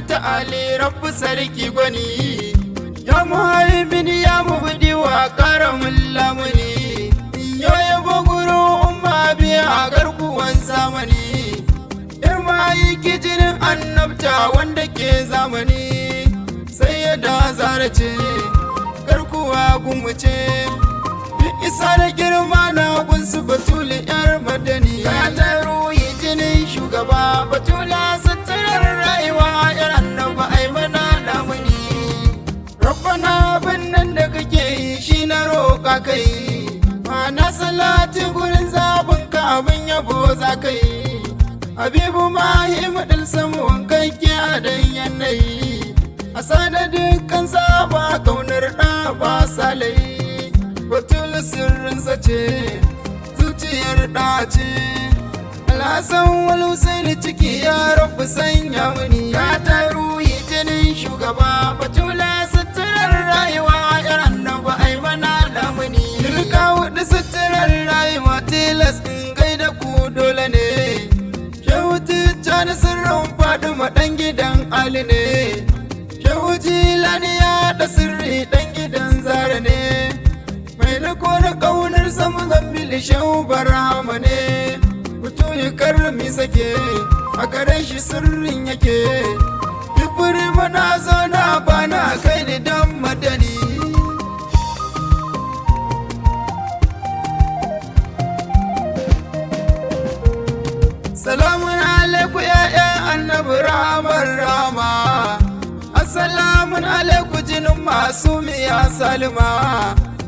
Ali rabbu sarki gwani, ya muhaimin ya mubdi wa karamin lamuni, yau yabo guru umma biya garkuwan zamani, irma yi kijinin annabta wanda ke zamani, sai ya da zara ce garkuwa gumuce, isa da girma na gunsu batuli yar madani, ya ta ruhi jinin shugaba batula suturar rayuwa yar annaba ai mana lamuni, rabbana abin nan da kake yi shi na roƙa kai, na salati gurin zabin ka abin yabo za ka yi, habibu mahimu ɗin samuwan kake a dan yanayi, a sada dukkan saba kaunar ɗa ba salayi, batul sirrinsa ce zuciyar ɗa ce, alhassan wal husaini ciki ya rabu sanya muni, ya ta ruhi jinin shugaba batula suturar rayuwa yar annaba ai mana lamuni, duka hudu suturar rayuwa tilas in gaida ku dole ne, shehu tijjani sirrin fadima ɗan gidan ali ne, shehu jilani ya da sirri ɗan gidan zara ne, mai riko da ƙaunar samu zambili shehu barama ne, mutu yi karmi sake a gare shi sirrin yake, duburi mana zauna bana kai da dan madani. Salamun alaiku ya'ya annabi ramar rama, assalamun alaiku jinin masu miya salima,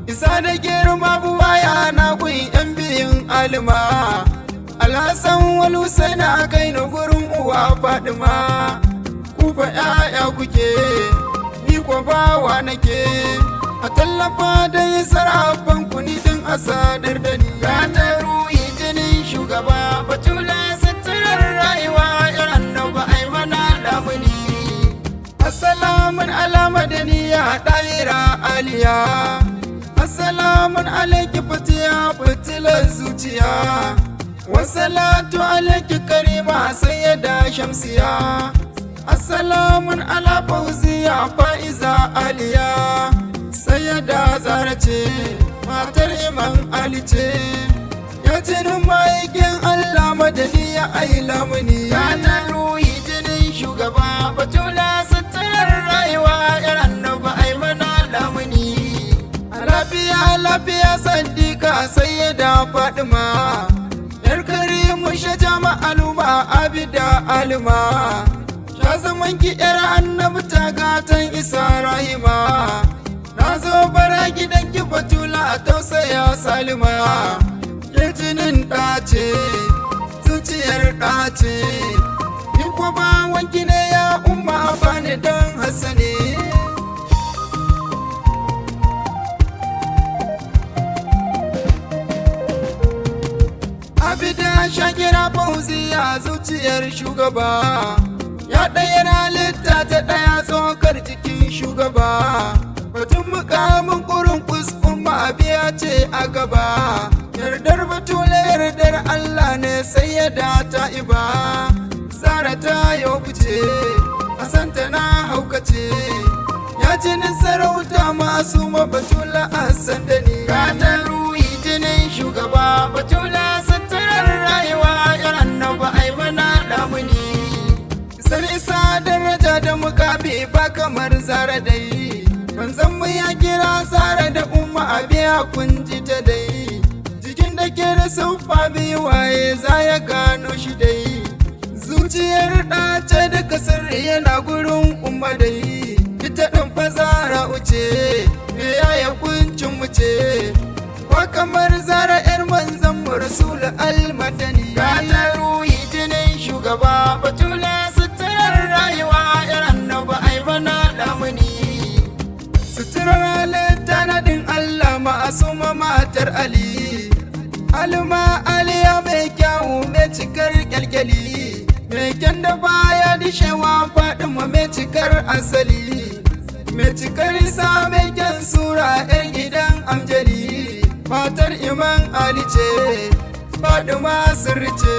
isa da girma buwaya na kun yan biyun alima, alhassan wal husaini a kai na gurin uwa fadima, ku fa ya'ya kuke ni ko bawa nake, a tallafa da yi sarrafan ku ni din asadar da ni, ya ta ruhi jinin shugaba batula suturar rayuwa yar annaba ai mana lamuni, assalamun ala madaniya ɗayira aliya, assalamun alaiki fatiya fitilar zuciya, wasalatu alaiki karima sayyada shamsiya, assalamun ala fauziya fa'iza aliya, sayyada zara ce matar iman ali ce, ya jinin ma'aikin allah madaniya ai lamuni, ya ta ruhi jinin shugaba batula suturar rayuwa yar annaba ai mana lamuni, lafiya lafiya sandika sayyada fadima, yar karimu shajama aluma abida alima, sha zaman ki yar annabi ta gatan isa rahima, na zo bara gidan ki batula a tausaya salima, ke jinin ɗace zuciyar ɗace, ni ko ba wanki ne ya umma bani dan hasane. Abida shakira fauziya zuciyar shugaba, ya ɗaya halitta ta ɗaya tsokar jikin shugaba, batun mukamin ƙurin kuskun biya ce a gaba, yardar batula yardar Allah ne sai ya da ta iba, zara ta yau fice a santa na haukace, ya jinin sarauta masu mabatula a sandani, ka ta ruhi jinin shugaba batula rayuwa yar annaba ai mana lamuni, isar isa daraja da mukabi ba kamar zara dai, manzon mu ya kira zara da umma abiya kun ji ta dai, jikin da ke da siffa biyu waye za ya gano shi dai, zuciyar ɗace daga sirri yana gurin umma dai, ita ɗin fa zara uce me yaya kuncin mu ce, ba kamar zara yar manzon mu rasul almadani, ya ta ruhi jinin shugaba batula suturar rayuwa yar annaba ai mana lamuni, suturar halitta na din Allah ma'asuma matar ali, alma aliya mai kyawu mai cikar kyalkyali, mai kyan da baya dishewa fadima mai cikar asali, mai cikar isa mai kyan sura yar gidan amjali, matar iman ali ce fadima sirri ce,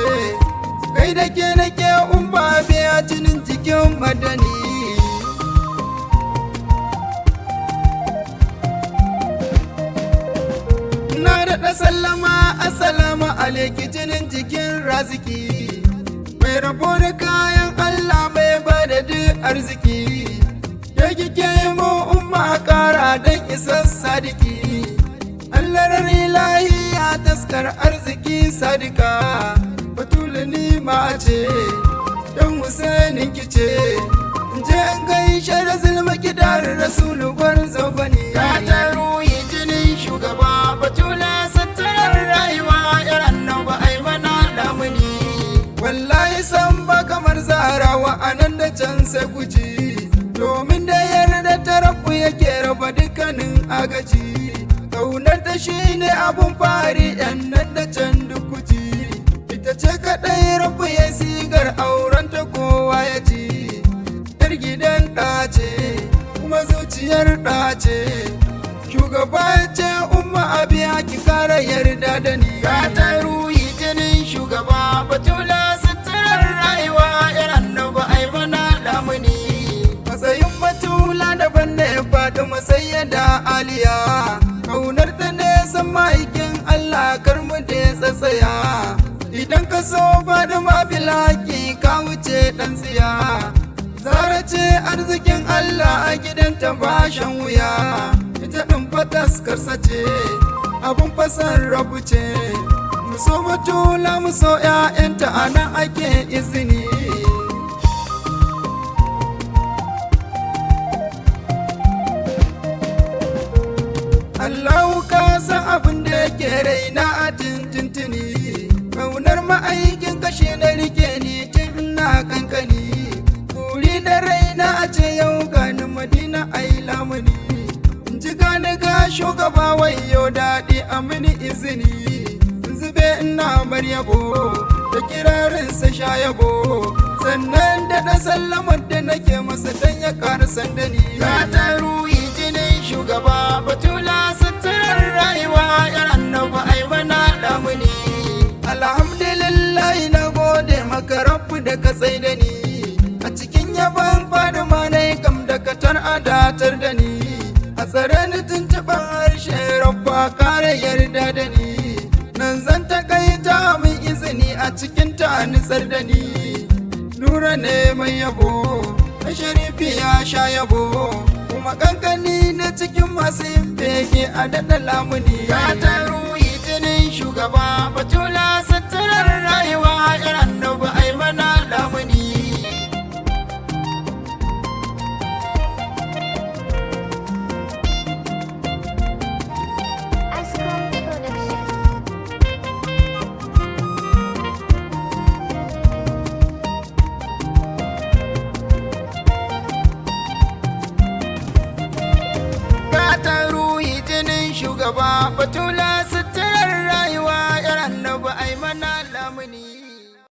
kai da ke nake umma biya jinin jikin madani. ki jinin jikin raziki, mai rabo da kayan Allah mai ba da duk arziki, ya kike mu umma kara don isar sadiki, Allah ilahi ya taskar arziki sadika, batula ni ma ce don Husainin kice, je in gaishe da zulma kidar rasulu gwarzo bane, ya taro yi jinin shugaba batula satarar rayuwa yar annaba ai mana lamuni, wallahi san ba kamar zarawa anan da can sai kuji, domin da yarda ta rabu yake raba dukkanin agaji, kaunar ta shine abun fari yan nan da can duk kuji, ita ce kadai rabu ya sigar auren ta kowa ya ji, yar gidan ɗace kuma zuciyar ɗace, shugaba ce umma abiya ki kara yarda da ni, ya ta ruhi jinin shugaba batula sitarar rayuwa yar annaba ai mana lamuni, matsayin batula daban da ya faɗi masayya da aliya, kaunar ta ne san ma'aikin Allah kar mu da tsatsaya, idan ka so faɗi mafilaki ka wuce ɗan tsiya, zara ce arzikin Allah a gidanta ba shan wuya, ita ɗin fataskarsa ce abun fasar rabu ce, muso batula muso ‘ya'yanta a nan ake izini. Allahu ka san abin da yake raina a tintintini, kaunar ma'aikin kashe na rike ni tun ina kankani, buri da raina a ce yau gani Madina ai lamuni, in ji gani ga shugaba wayo daɗi a mini izini, zube ina bar yabo da kirarinsa sha yabo, sannan da na sallamar da nake masa dan ya ƙara sandani, ya ta ruhi jinin shugaba batula satarar rayuwa yar annaba ai mana lamuni, alhamdulillah na gode maka rabbu da ka tsai da ni, a cikin yaban fadima na kam da katar adatar da ni, a tsare ni tuntuɓar harshe rabba kare yarda da ni, nan zan takaita min izini a cikin ta nitsar da ni, nura ne mai yabo na sharifi ya sha yabo, kuma kankani na cikin masu yin bege a daɗa lamuni, ya ta ruhi jinin shugaba batula satarar rayuwa yar annaba ai mana lamuni. Shugaba batula